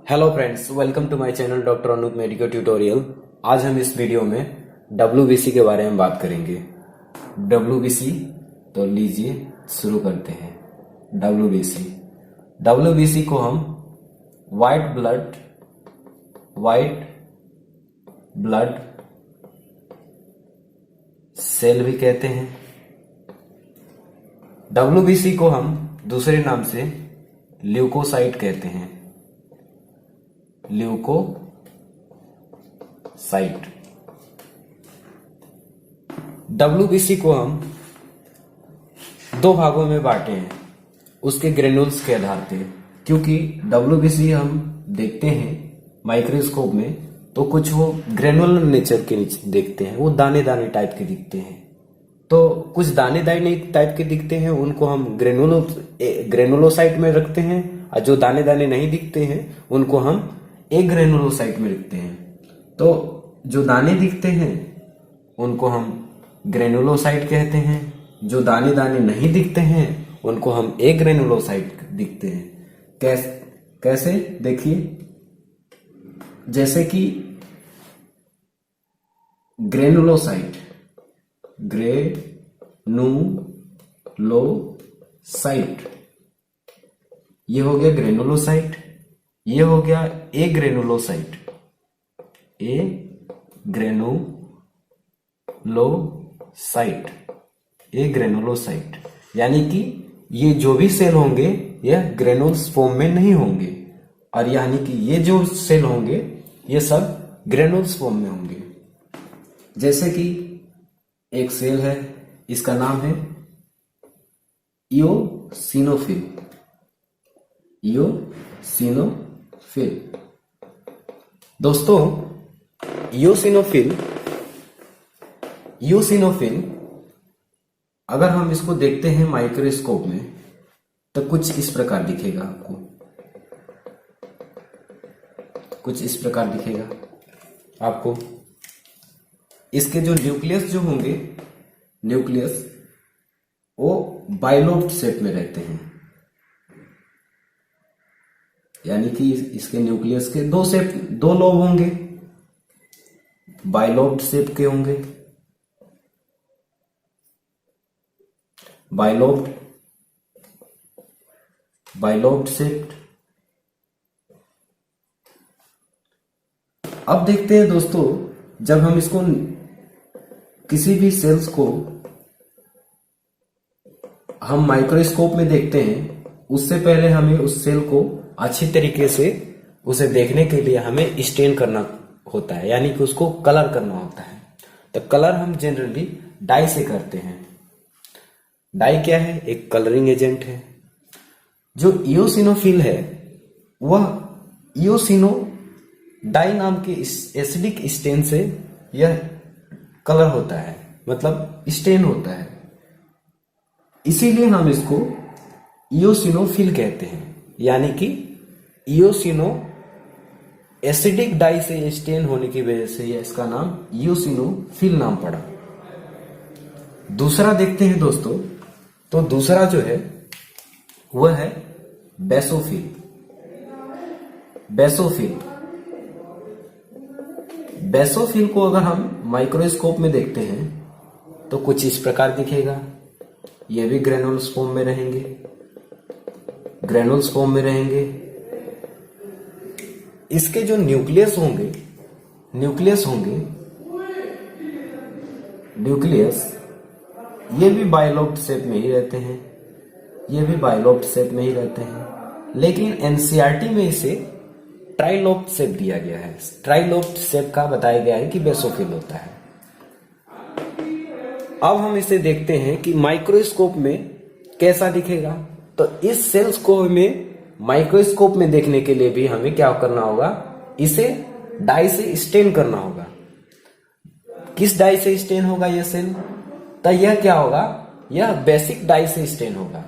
Hello friends, welcome to my channel doctor Anup medical tutorial. आज हम इस वीडियो में WBC के बारे में बात करेंगे। WBC तो लीजिए शुरू करते हैं। WBC को हम वाइट ब्लड सेल भी कहते हैं। WBC को हम दूसरे नाम से ल्यूकोसाइट कहते हैं। ल्यूकोसाइट। WBC को हम दो भागों में बांटे हैं उसके ग्रेनुल्स के आधार पे, क्योंकि WBC हम देखते हैं माइक्रोस्कोप में तो कुछ वो ग्रेनुलर नेचर के देखते हैं, वो दाने दाने टाइप के दिखते हैं। तो कुछ दाने दाने टाइप के दिखते हैं, उनको हम ग्रेनुलोसाइट में रखते हैं, और जो दाने दाने नहीं दिखते हैं उनको हम एक ग्रेनुलोसाइट में रखते हैं। तो जो दाने दिखते हैं उनको हम ग्रेनुलोसाइट कहते हैं, जो दाने दाने नहीं दिखते हैं उनको हम एक ग्रेनुलोसाइट दिखते हैं। कैसे देखिए, जैसे कि ग्रेनुलोसाइट ये हो गया ग्रेनुलोसाइट, ये हो गया ए ग्रेनुलोसाइट। यानी कि ये जो भी सेल होंगे यह ग्रेनुल्स फॉर्म में नहीं होंगे, और यानी कि ये जो सेल होंगे ये सब ग्रेनुल्स फॉर्म में होंगे। जैसे कि एक सेल है, इसका नाम है इओसिनोफिल। दोस्तों, इओसिनोफिल अगर हम इसको देखते हैं माइक्रोस्कोप में तो कुछ इस प्रकार दिखेगा आपको, इसके जो न्यूक्लियस वो बाइलोब्ड शेप में रहते हैं। यानी कि इसके न्यूक्लियस के दो लोब होंगे, बाइलोब्ड शेप के होंगे। Bilobed shape. अब देखते हैं दोस्तों, जब हम इसको किसी भी सेल्स को हम माइक्रोस्कोप में देखते हैं, उससे पहले हमें उस सेल को अच्छी तरीके से उसे देखने के लिए हमें स्टेन करना होता है, यानी कि उसको कलर करना होता है। तो कलर हम जनरली डाई से करते हैं। डाई क्या है? एक कलरिंग एजेंट है। जो इओसिनोफिल है वह इओसिनो डाई नाम के एसिडिक स्टेन से यह कलर होता है, मतलब स्टेन होता है। इसीलिए हम इसको इओसिनोफिल कहते हैं। यानी कि इओसिनो एसिडिक डाई से स्टेन होने की वजह से इसका नाम इओसिनोफिल नाम पड़ा। दूसरा देखते हैं दोस्तों, तो दूसरा जो है वह है बेसोफिल को अगर हम माइक्रोस्कोप में देखते हैं तो कुछ इस प्रकार दिखेगा। यह भी ग्रेनुल्स फॉर्म में रहेंगे। इसके जो न्यूक्लियस ये भी बाइलोब्ड शेप में ही रहते हैं। लेकिन एनसीईआरटी में इसे ट्राइलोब्ड शेप दिया गया है। ट्राइलोब्ड शेप का बताया गया है कि बेसोफिल होता है। अब हम इसे देखते हैं कि माइक्रोस्कोप में कैसा दिखेगा। तो इस सेल्स को हमें माइक्रोस्कोप में देखने के लिए भी हमें क्या करना होगा? इसे डाई से स्टेन करना होगा। किस डाई से स्टेन होगा यह सेल? तो यह क्या होगा? यह बेसिक डाई से स्टेन होगा।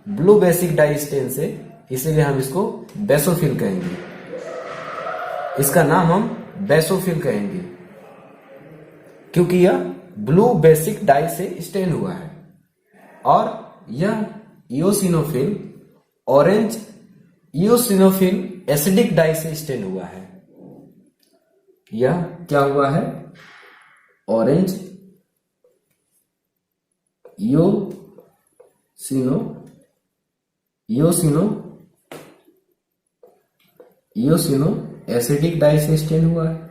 ब्लू बेसिक डाई स्टेन से, इसीलिए हम इसको बेसोफिल कहेंगे। इसका नाम हम बेसोफिल कहेंगे क्योंकि यह ब्लू बेसिक डाई से स्टेन हुआ है। और यह eosinophil orange eosinophil acidic dye से स्टेन हुआ है। यह क्या हुआ है? ऑरेंज इओसिनो एसिडिक डाई से स्टेन हुआ है।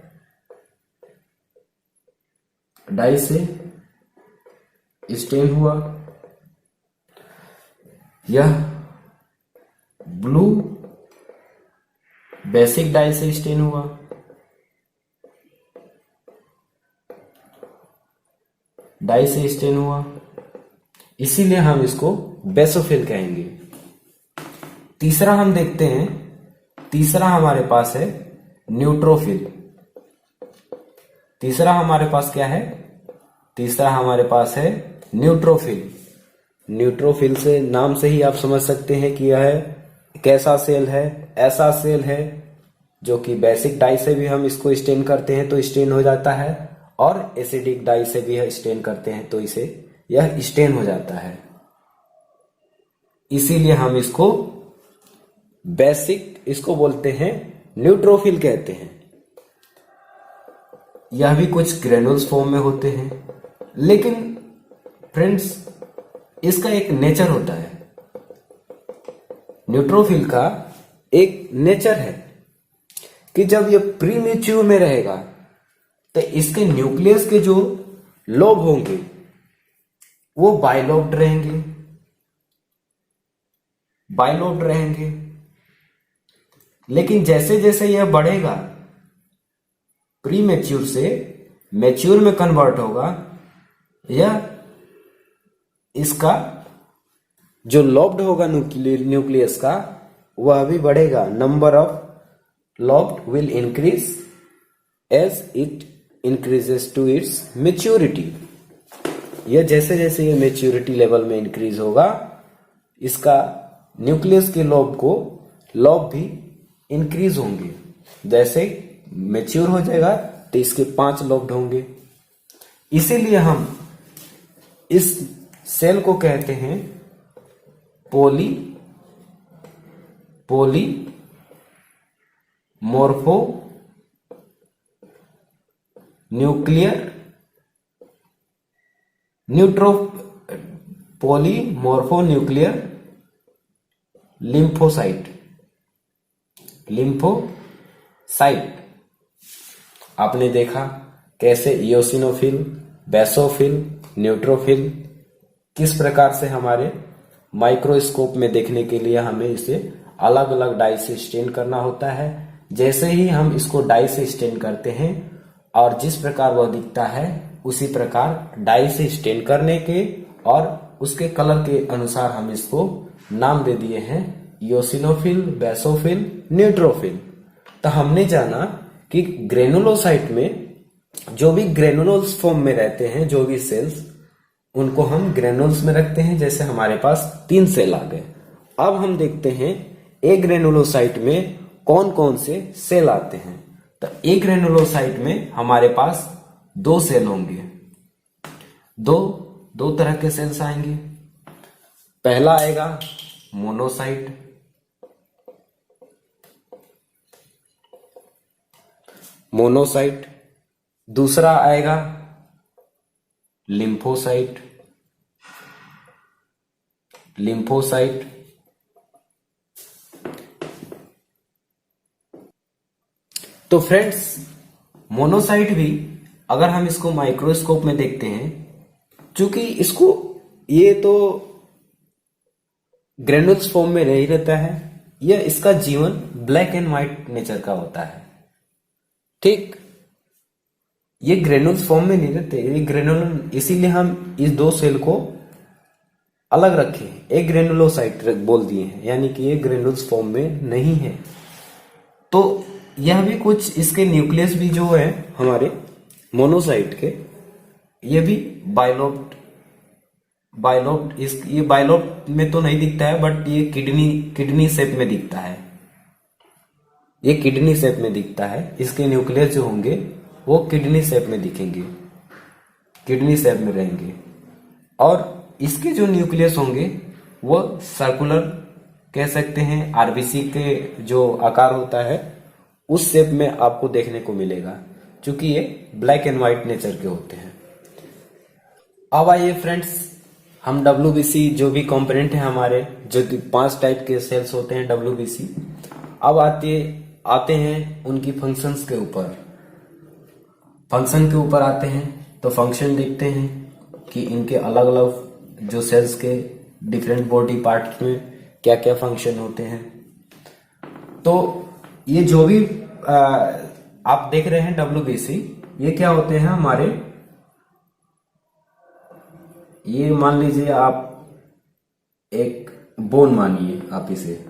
डाई से स्टेन हुआ। यह ब्लू बेसिक डाई से स्टेन हुआ। डाई से स्टेन हुआ, इसीलिए हम इसको बेसोफिल कहेंगे। तीसरा हम देखते हैं, तीसरा हमारे पास है न्यूट्रोफिल। तीसरा हमारे पास क्या है? तीसरा हमारे पास है न्यूट्रोफिल। न्यूट्रोफिल से नाम से ही आप समझ सकते हैं कि यह कैसा सेल है? ऐसा सेल है जो कि बेसिक डाई से भी हम इसको स्टेन करते हैं तो स्टेन हो जाता है, और एसिडिक डाई से भी स्टेन करते हैं तो इसे यह स्टेन हो जाता है। इसीलिए हम इसको बेसिक, इसको बोलते हैं न्यूट्रोफिल कहते हैं। यह भी कुछ ग्रेनुल्स फॉर्म में होते हैं, लेकिन फ्रेंड्स इसका एक नेचर होता है। न्यूट्रोफिल का एक नेचर है कि जब यह प्रीमेच्योर में रहेगा तो इसके न्यूक्लियस के जो लोब होंगे वो बाइलोब्ड रहेंगे। लेकिन जैसे जैसे यह बढ़ेगा, प्रीमेच्योर से मैच्योर में कन्वर्ट होगा, यह इसका जो लॉब्ड होगा न्यूक्लियस का वह भी बढ़ेगा। Number of lobed will increase as it increases to its maturity. यह जैसे जैसे ये मेच्योरिटी लेवल में इंक्रीज होगा, इसका न्यूक्लियस के लॉब भी इंक्रीज होंगे। जैसे मेच्योर हो जाएगा तो इसके 5 लॉब्ड होंगे। इसीलिए हम इस सेल को कहते हैं पॉलीमॉर्फो न्यूक्लियर लिम्फोसाइट। आपने देखा कैसे इओसिनोफिल, बेसोफिल, न्यूट्रोफिल किस प्रकार से हमारे माइक्रोस्कोप में देखने के लिए हमें इसे अलग अलग डाई से स्टेन करना होता है। जैसे ही हम इसको डाई से स्टेन करते हैं और जिस प्रकार वह दिखता है, उसी प्रकार डाई से स्टेन करने के और उसके कलर के अनुसार हम इसको नाम दे दिए हैं इओसिनोफिल, बेसोफिल, न्यूट्रोफिल। तो हमने जाना कि ग्रेनुलोसाइट में जो भी ग्रेनुलोस फॉर्म में रहते हैं, जो भी सेल्स, उनको हम ग्रेनुल्स में रखते हैं। जैसे हमारे पास 3 सेल आ गए। अब हम देखते हैं एक ग्रेनुलोसाइट में कौन कौन से सेल आते हैं। तो एक ग्रेनुलोसाइट में हमारे पास 2 सेल होंगे। दो तरह के सेल्स आएंगे। पहला आएगा मोनोसाइट, दूसरा आएगा लिम्फोसाइट। तो फ्रेंड्स, मोनोसाइट भी अगर हम इसको माइक्रोस्कोप में देखते हैं, चूंकि इसको ये तो ग्रेनुल्स फॉर्म में नहीं रहता है, यह इसका जीवन ब्लैक एंड व्हाइट नेचर का होता है। ठीक, ये ग्रेनुल्स फॉर्म में नहीं रहते, ये ग्रेनुल, इसीलिए हम इस 2 सेल को अलग रखे, एक ग्रेनुलोसाइट बोल दिए हैं, यानी कि ये ग्रेनुल्स फॉर्म में नहीं है। तो यह भी कुछ, इसके न्यूक्लियस भी जो है हमारे मोनोसाइट के, ये भी बाइलोब्ड, ये बाइलोब्ड में तो नहीं दिखता है, बट ये किडनी शेप में दिखता है। ये किडनी शेप में दिखता है। इसके न्यूक्लियस जो होंगे वो किडनी शेप में दिखेंगे, किडनी शेप में रहेंगे। और इसके जो न्यूक्लियस होंगे वो सर्कुलर कह सकते हैं आरबीसी के जो आकार होता है उस शेप में आपको देखने को मिलेगा, क्योंकि ये ब्लैक एंड व्हाइट नेचर के होते हैं। अब आइए फ्रेंड्स, हम डब्ल्यूबीसी जो भी कंपोनेंट है हमारे, जो 5 टाइप के सेल्स होते हैं डब्ल्यूबीसी, अब आते हैं उनकी फंक्शंस के ऊपर। फंक्शन के ऊपर आते हैं तो फंक्शन देखते हैं कि इनके अलग अलग जो सेल्स के डिफरेंट बॉडी पार्ट में क्या क्या फंक्शन होते हैं। तो ये जो भी आप देख रहे हैं डब्ल्यूबीसी, ये क्या होते हैं हमारे, ये मान लीजिए आप एक बोन मानिए आप इसे,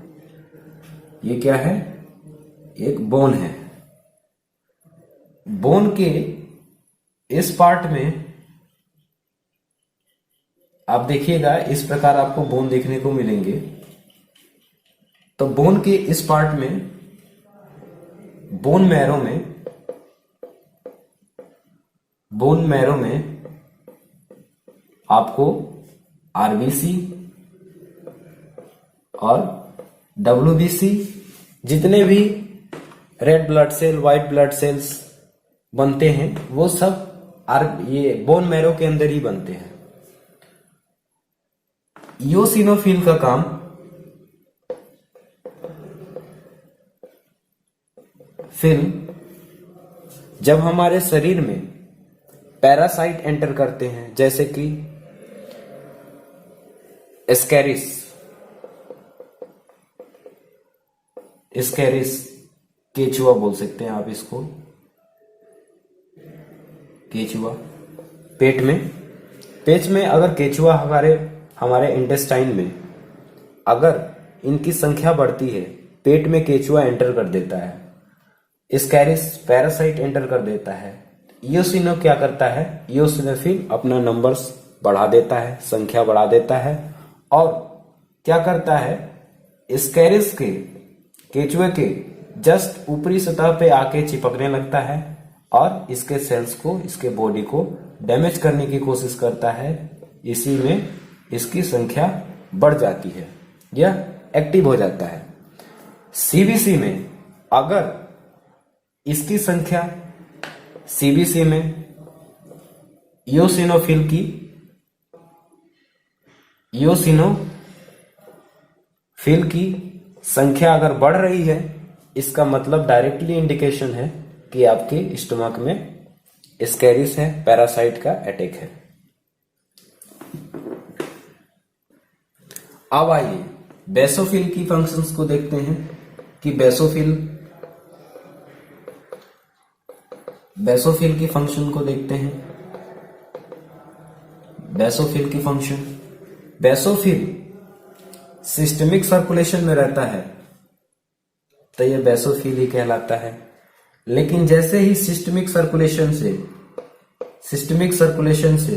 ये क्या है, एक बोन है। बोन के इस पार्ट में आप देखिएगा इस प्रकार आपको बोन देखने को मिलेंगे। तो बोन के इस पार्ट में, बोन मैरो में आपको आरबीसी और डब्ल्यूबीसी, जितने भी red blood cell, white blood cells बनते हैं, वो सब ये बोन मैरो के अंदर ही बनते हैं। इओसिनोफिल का काम फिर जब हमारे शरीर में पैरासाइट एंटर करते हैं, जैसे कि स्कैरिस, केचुआ बोल सकते हैं आप इसको, केचुआ। पेट में अगर केचुआ हमारे इंटेस्टाइन में अगर इनकी संख्या बढ़ती है, पेट में केचुआ एंटर कर देता है, स्कैरिस पैरासाइट एंटर कर देता है, इओसिनो क्या करता है, इओसिनोफिल अपना नंबर्स बढ़ा देता है, संख्या बढ़ा देता है, और क्या करता है, स्कैरिस के, केचुए के जस्ट ऊपरी सतह पे आके चिपकने लगता है और इसके सेल्स को, इसके बॉडी को डैमेज करने की कोशिश करता है। इसी में इसकी संख्या बढ़ जाती है, यह एक्टिव हो जाता है। सीबीसी में अगर इसकी संख्या, सीबीसी में इओसिनोफिल की संख्या अगर बढ़ रही है, इसका मतलब डायरेक्टली इंडिकेशन है कि आपके स्टमक में स्कैरिस है, पैरासाइट का अटैक है। अब आइए बेसोफिल की फंक्शंस को देखते हैं कि बेसोफिल की फंक्शन को देखते हैं। बेसोफिल की फंक्शन, बेसोफिल सिस्टमिक सर्कुलेशन में रहता है तो यह बेसोफिल ही कहलाता है। लेकिन जैसे ही सिस्टमिक सर्कुलेशन से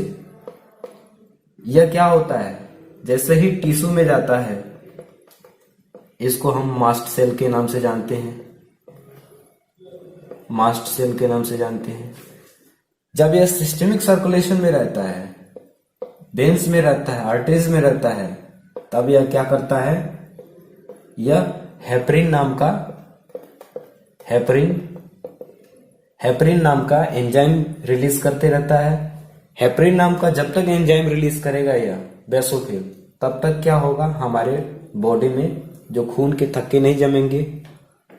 यह क्या होता है, जैसे ही टिश्यू में जाता है, इसको हम मास्ट सेल के नाम से जानते हैं, जब यह सिस्टमिक सर्कुलेशन में रहता है, वेन्स में रहता है, आर्टरीज में रहता है, तब यह क्या करता है, यह हेपरिन नाम का एंजाइम रिलीज करते रहता है। हेपरिन नाम का जब तक एंजाइम रिलीज करेगा यह बेसोफिल, तब तक क्या होगा, हमारे बॉडी में जो खून के थक्के नहीं जमेंगे,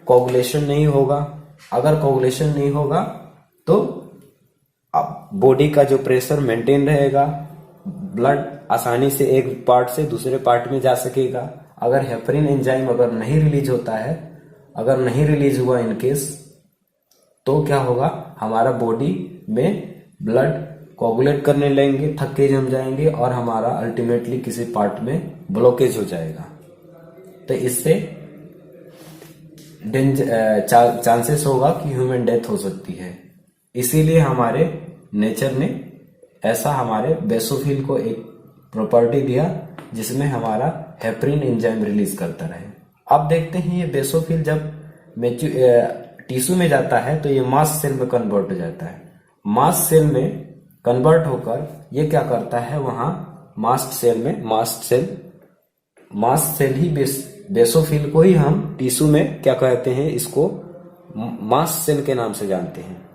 कोगुलेशन नहीं होगा। अगर कोगुलेशन नहीं होगा तो बॉडी का जो प्रेशर मेंटेन रहेगा, ब्लड आसानी से एक पार्ट से दूसरे पार्ट में जा सकेगा। अगर हेपरिन एंजाइम अगर नहीं रिलीज होता है, अगर नहीं रिलीज हुआ इन केस, तो क्या होगा, हमारा बॉडी में ब्लड कोगुलेट करने लगेंगे, थक्के जम जाएंगे और हमारा अल्टीमेटली किसी पार्ट में ब्लॉकेज हो जाएगा। तो इससे चांसेस होगा कि ह्यूमन डेथ हो सकती है। इसीलिए हमारे नेचर ने ऐसा हमारे बेसोफिल को एक प्रॉपर्टी दिया जिसमें हमारा हेपरिन एंजाइम रिलीज करता रहे। अब देखते हैं ये बेसोफिल जब टिश्यू में जाता है तो ये मास्ट सेल में कन्वर्ट हो जाता है। मास्ट सेल में कन्वर्ट होकर ये क्या करता है, वहां मास्ट सेल ही बेसोफिल को ही हम टिश्यू में क्या कहते हैं, इसको मास्ट सेल के नाम से जानते हैं।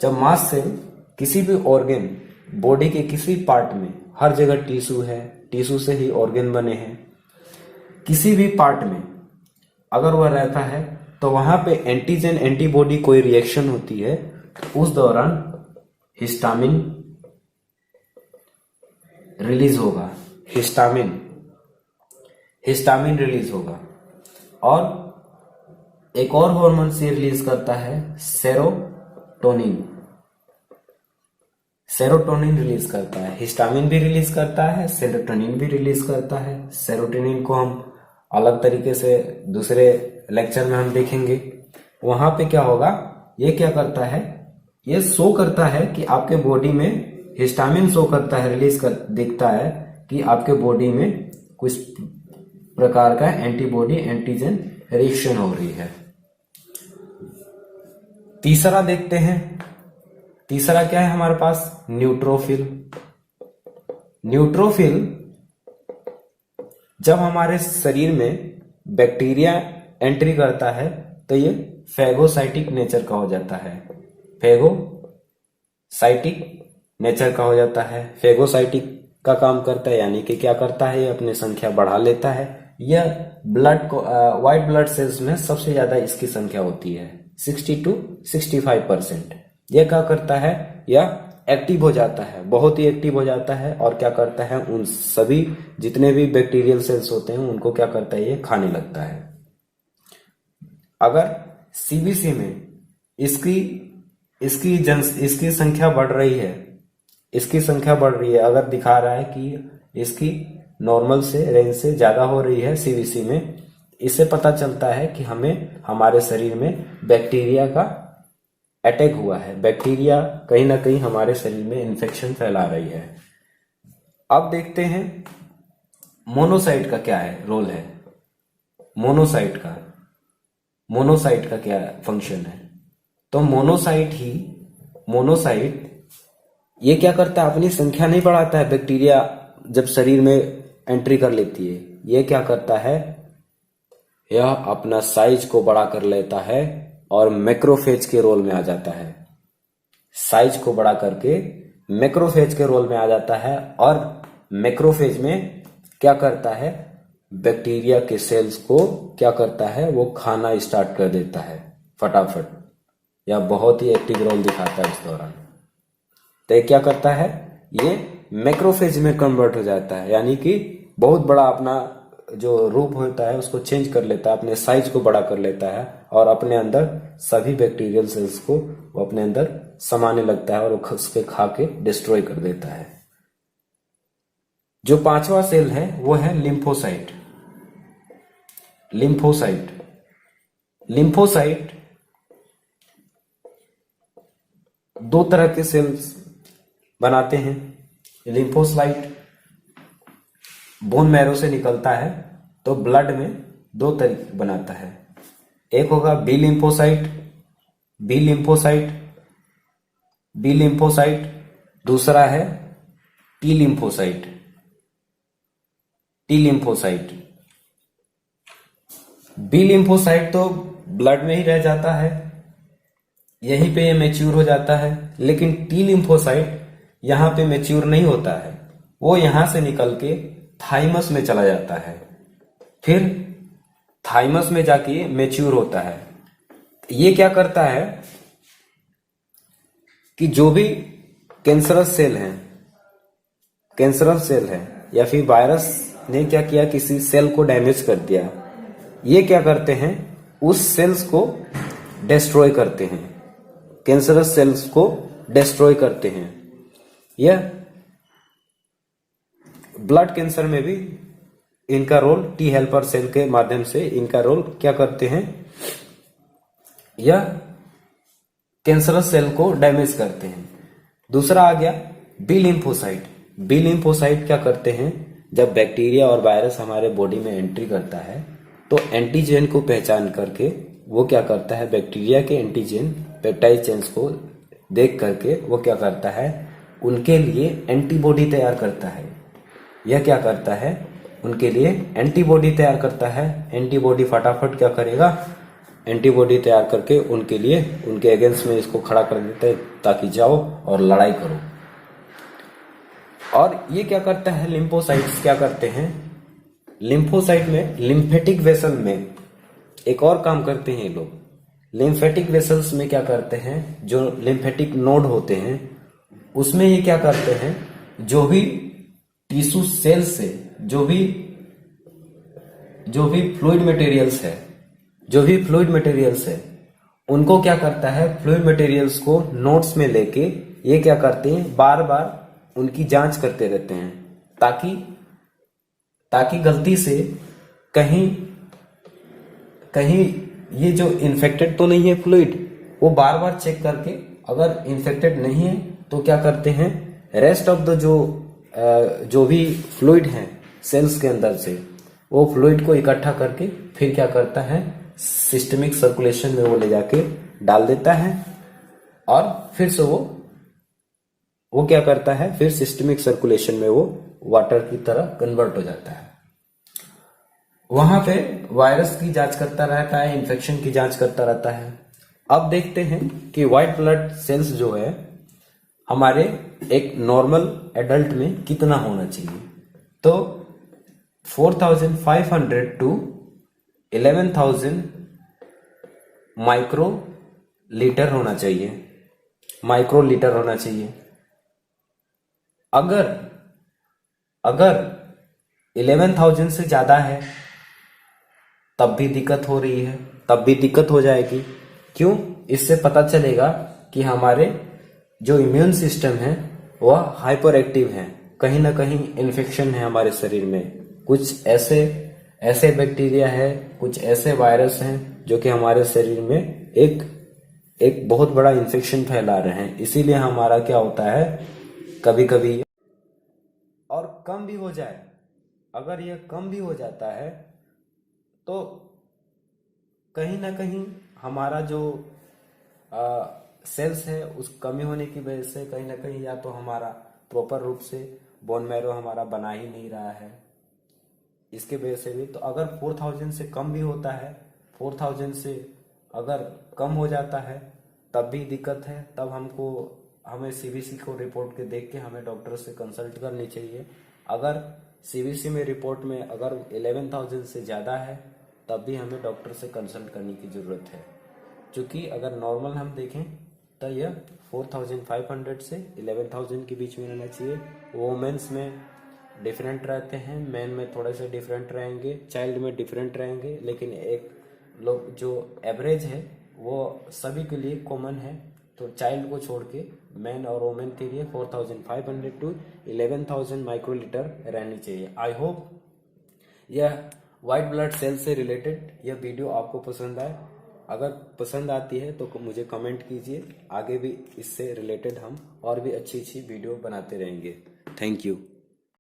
जब मास्ट सेल किसी भी ऑर्गन बॉडी के किसी पार्ट में, हर जगह टिश्यू है, टिश्यू से ही ऑर्गन बने हैं, किसी भी पार्ट में अगर वह रहता है तो वहां पे एंटीजन एंटीबॉडी कोई रिएक्शन होती है, उस दौरान हिस्टामिन रिलीज होगा, हिस्टामिन रिलीज होगा। और एक और हार्मोन से रिलीज करता है सेरोटोनिन रिलीज करता है। हिस्टामिन भी रिलीज करता है, सेरोटोनिन भी रिलीज करता है। सेरोटोनिन को हम अलग तरीके से दूसरे लेक्चर में हम देखेंगे। वहां पे क्या होगा, ये क्या करता है, ये शो करता है कि आपके बॉडी में हिस्टामिन शो करता है, दिखता है कि आपके बॉडी में कुछ प्रकार का एंटीबॉडी एंटीजन रिएक्शन हो रही है। तीसरा देखते हैं, तीसरा क्या है हमारे पास, न्यूट्रोफिल। न्यूट्रोफिल जब हमारे शरीर में बैक्टीरिया एंट्री करता है तो ये फैगोसाइटिक नेचर का हो जाता है, फैगोसाइटिक नेचर का हो जाता है। फैगोसाइटिक का काम करता है, यानी कि क्या करता है, ये अपनी संख्या बढ़ा लेता है। यह ब्लड को व्हाइट ब्लड सेल्स में सबसे ज्यादा इसकी संख्या होती है, 60 to 65%। यह क्या करता है, यह एक्टिव हो जाता है, बहुत ही एक्टिव हो जाता है। और क्या करता है, उन सभी जितने भी बैक्टीरियल सेल्स होते हैं उनको क्या करता है, ये खाने लगता है। अगर सीबीसी में इसकी संख्या बढ़ रही है, अगर दिखा रहा है कि इसकी नॉर्मल से रेंज से ज्यादा हो रही है सीबीसी में, इससे पता चलता है कि हमें हमारे शरीर में बैक्टीरिया का अटैक हुआ है, बैक्टीरिया कहीं ना कहीं हमारे शरीर में इन्फेक्शन फैला रही है। अब देखते हैं मोनोसाइट का क्या है, रोल है, मोनोसाइट का क्या फंक्शन है। तो मोनोसाइट ये क्या करता है, अपनी संख्या नहीं बढ़ाता है। बैक्टीरिया जब शरीर में एंट्री कर लेती है, ये क्या करता है, यह अपना साइज को बड़ा कर लेता है और मैक्रोफेज के रोल में आ जाता है। साइज को बड़ा करके मैक्रोफेज के रोल में आ जाता है। और मैक्रोफेज में क्या करता है, बैक्टीरिया के सेल्स को क्या करता है, वो खाना स्टार्ट कर देता है फटाफट, या बहुत ही एक्टिव रोल दिखाता है इस दौरान। तो ये क्या करता है, ये मैक्रोफेज में कन्वर्ट हो जाता है, यानी कि बहुत बड़ा अपना जो रूप होता है उसको चेंज कर लेता है, अपने साइज को बड़ा कर लेता है और अपने अंदर सभी बैक्टीरियल सेल्स को वो अपने अंदर समाने लगता है और वो उसके खा के डिस्ट्रॉय कर देता है। जो पांचवा सेल है वो है लिम्फोसाइट। लिम्फोसाइट दो तरह के सेल्स बनाते हैं। लिम्फोसाइट बोन मैरो से निकलता है तो ब्लड में दो तरीके बनाता है, एक होगा बी लिम्फोसाइट, दूसरा है टी लिम्फोसाइट। बी लिम्फोसाइट तो ब्लड में ही रह जाता है, यहीं पे ये मैच्योर हो जाता है। लेकिन टी लिम्फोसाइट यहां पे मैच्योर नहीं होता है, वो यहां से निकल के थाइमस में चला जाता है, फिर थाइमस में जाके मैच्योर होता है। ये क्या करता है कि जो भी कैंसरस सेल है या फिर वायरस ने क्या किया, किसी सेल को डैमेज कर दिया, ये क्या करते हैं, उस सेल्स को डिस्ट्रॉय करते हैं, कैंसरस सेल्स को डिस्ट्रॉय करते हैं। यह ब्लड कैंसर में भी इनका रोल, टी हेल्पर सेल के माध्यम से इनका रोल क्या करते हैं, यह कैंसरस सेल को डैमेज करते हैं। दूसरा आ गया बी लिम्फोसाइट क्या करते हैं, जब बैक्टीरिया और वायरस हमारे बॉडी में एंट्री करता है तो एंटीजन को पहचान करके वो क्या करता है, बैक्टीरिया के एंटीजन पेप्टाइड चेन्स को देख करके वो क्या करता है, उनके लिए एंटीबॉडी तैयार करता है। यह क्या करता है, उनके लिए एंटीबॉडी तैयार करता है। एंटीबॉडी फटाफट क्या करेगा, एंटीबॉडी तैयार करके उनके लिए, उनके अगेंस्ट में इसको खड़ा कर देता है ताकि जाओ और लड़ाई करो। और ये क्या करता है, लिम्फोसाइट्स क्या करते हैं, लिम्फोसाइट में, लिम्फेटिक वेसल में एक और काम करते हैं ये लोग। लिम्फेटिक वेसल्स में क्या करते हैं, जो लिम्फेटिक नोड होते हैं उसमें ये क्या करते हैं, जो भी टिश्यू सेल से जो भी फ्लूइड मटेरियल्स है उनको क्या करता है, फ्लूइड मटेरियल्स को नोड्स में लेके ये क्या करते हैं, बार बार उनकी जांच करते रहते हैं ताकि गलती से कहीं ये जो इन्फेक्टेड तो नहीं है फ्लूइड, वो बार बार चेक करके अगर इन्फेक्टेड नहीं है तो क्या करते हैं, रेस्ट ऑफ द जो भी फ्लूइड है सेल्स के अंदर से, वो फ्लूइड को इकट्ठा करके फिर क्या करता है, सिस्टमिक सर्कुलेशन में वो ले जाके डाल देता है और फिर से वो क्या करता है, फिर सिस्टमिक सर्कुलेशन में वो वाटर की तरह कन्वर्ट हो जाता है। वहां पे वायरस की जांच करता रहता है, इन्फेक्शन की जांच करता रहता है। अब देखते हैं कि व्हाइट ब्लड सेल्स जो है हमारे एक नॉर्मल एडल्ट में कितना होना चाहिए। तो 4500 टू 11,000 माइक्रो लीटर होना चाहिए, अगर 11,000 से ज्यादा है तब भी दिक्कत हो रही है, तब भी दिक्कत हो जाएगी। क्यों? इससे पता चलेगा कि हमारे जो इम्यून सिस्टम है वह हाइपर एक्टिव है, कहीं ना कहीं इन्फेक्शन है हमारे शरीर में, कुछ ऐसे बैक्टीरिया है, कुछ ऐसे वायरस हैं जो कि हमारे शरीर में एक बहुत बड़ा इन्फेक्शन फैला रहे हैं। इसीलिए हमारा क्या होता है, कभी कभी और कम भी हो जाए, अगर यह कम भी हो जाता है तो कहीं ना कहीं हमारा जो सेल्स है उस कमी होने की वजह से कहीं ना कहीं या तो हमारा प्रॉपर रूप से बोन मैरो हमारा बना ही नहीं रहा है, इसके वजह से भी। तो अगर 4000 से कम भी होता है, 4000 से अगर कम हो जाता है तब भी दिक्कत है, तब हमें सीबीसी को रिपोर्ट के देख के हमें डॉक्टर से कंसल्ट करनी चाहिए। अगर सीबीसी में रिपोर्ट में अगर 11,000 से ज़्यादा है तब भी हमें डॉक्टर से कंसल्ट करने की ज़रूरत है, क्योंकि अगर नॉर्मल हम देखें तो यह 4500 से 11,000 के बीच में रहना चाहिए। वोमेन्स में डिफरेंट रहते हैं, मेन में थोड़े से डिफरेंट रहेंगे, चाइल्ड में डिफरेंट रहेंगे, लेकिन एक लोग जो एवरेज है वो सभी के लिए कॉमन है। तो चाइल्ड को छोड़ के मैन और वोमेन के लिए 4500 टू 11,000 माइक्रोलीटर रहनी चाहिए। आई होप यह व्हाइट ब्लड सेल से रिलेटेड यह वीडियो आपको पसंद आए। अगर पसंद आती है तो मुझे कमेंट कीजिए, आगे भी इससे रिलेटेड हम और भी अच्छी वीडियो बनाते रहेंगे। Thank you.